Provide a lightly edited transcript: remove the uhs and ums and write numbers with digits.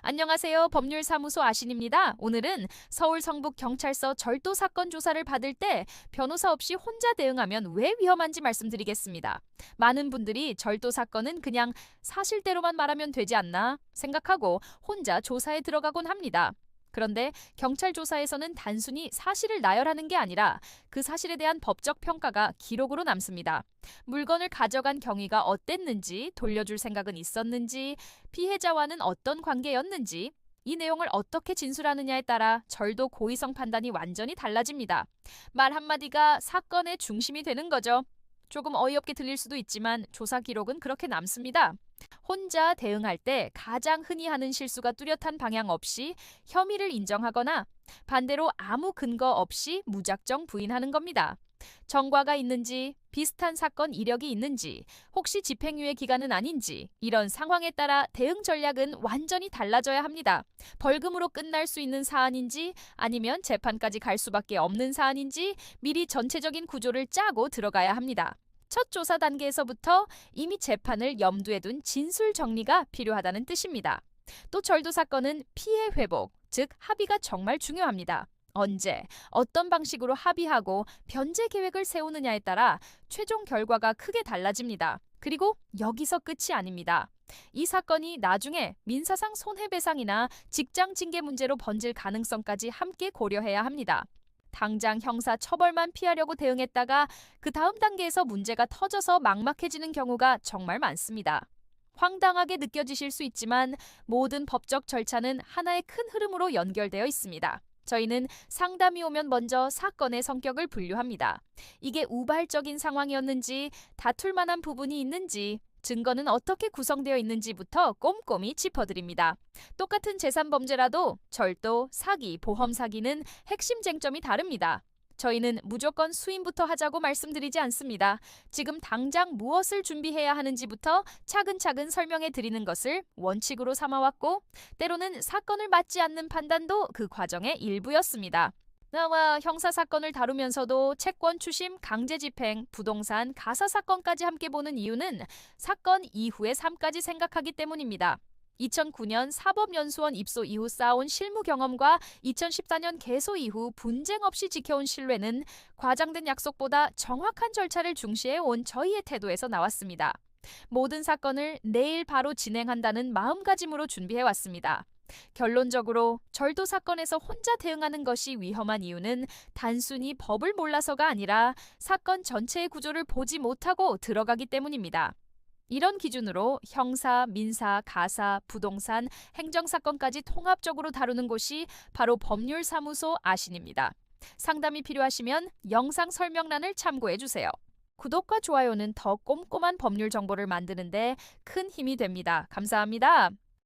안녕하세요. 법률사무소 아신입니다. 오늘은 서울 성북 경찰서 절도 사건 조사를 받을 때 변호사 없이 혼자 대응하면 왜 위험한지 말씀드리겠습니다. 많은 분들이 절도 사건은 그냥 사실대로만 말하면 되지 않나 생각하고 혼자 조사에 들어가곤 합니다. 그런데 경찰 조사에서는 단순히 사실을 나열하는 게 아니라 그 사실에 대한 법적 평가가 기록으로 남습니다. 물건을 가져간 경위가 어땠는지, 돌려줄 생각은 있었는지, 피해자와는 어떤 관계였는지, 이 내용을 어떻게 진술하느냐에 따라 절도 고의성 판단이 완전히 달라집니다. 말 한마디가 사건의 중심이 되는 거죠. 조금 어이없게 들릴 수도 있지만 조사 기록은 그렇게 남습니다. 혼자 대응할 때 가장 흔히 하는 실수가 뚜렷한 방향 없이 혐의를 인정하거나 반대로 아무 근거 없이 무작정 부인하는 겁니다. 전과가 있는지, 비슷한 사건 이력이 있는지, 혹시 집행유예 기간은 아닌지 이런 상황에 따라 대응 전략은 완전히 달라져야 합니다. 벌금으로 끝날 수 있는 사안인지 아니면 재판까지 갈 수밖에 없는 사안인지 미리 전체적인 구조를 짜고 들어가야 합니다. 첫 조사 단계에서부터 이미 재판을 염두에 둔 진술 정리가 필요하다는 뜻입니다. 또 절도 사건은 피해 회복, 즉 합의가 정말 중요합니다. 언제, 어떤 방식으로 합의하고 변제 계획을 세우느냐에 따라 최종 결과가 크게 달라집니다. 그리고 여기서 끝이 아닙니다. 이 사건이 나중에 민사상 손해배상이나 직장 징계 문제로 번질 가능성까지 함께 고려해야 합니다. 당장 형사 처벌만 피하려고 대응했다가 그 다음 단계에서 문제가 터져서 막막해지는 경우가 정말 많습니다. 황당하게 느껴지실 수 있지만 모든 법적 절차는 하나의 큰 흐름으로 연결되어 있습니다. 저희는 상담이 오면 먼저 사건의 성격을 분류합니다. 이게 우발적인 상황이었는지, 다툴 만한 부분이 있는지, 증거는 어떻게 구성되어 있는지부터 꼼꼼히 짚어드립니다. 똑같은 재산범죄라도 절도, 사기, 보험 사기는 핵심 쟁점이 다릅니다. 저희는 무조건 수임부터 하자고 말씀드리지 않습니다. 지금 당장 무엇을 준비해야 하는지부터 차근차근 설명해 드리는 것을 원칙으로 삼아왔고, 때로는 사건을 맞지 않는 판단도 그 과정의 일부였습니다. 형사 사건을 다루면서도 채권 추심, 강제 집행, 부동산, 가사 사건까지 함께 보는 이유는 사건 이후의 삶까지 생각하기 때문입니다. 2009년 사법연수원 입소 이후 쌓아온 실무 경험과 2014년 개소 이후 분쟁 없이 지켜온 신뢰는 과장된 약속보다 정확한 절차를 중시해온 저희의 태도에서 나왔습니다. 모든 사건을 내일 바로 진행한다는 마음가짐으로 준비해왔습니다. 결론적으로 절도 사건에서 혼자 대응하는 것이 위험한 이유는 단순히 법을 몰라서가 아니라 사건 전체의 구조를 보지 못하고 들어가기 때문입니다. 이런 기준으로 형사, 민사, 가사, 부동산, 행정사건까지 통합적으로 다루는 곳이 바로 법률사무소 아신입니다. 상담이 필요하시면 영상 설명란을 참고해주세요. 구독과 좋아요는 더 꼼꼼한 법률 정보를 만드는 데 큰 힘이 됩니다. 감사합니다.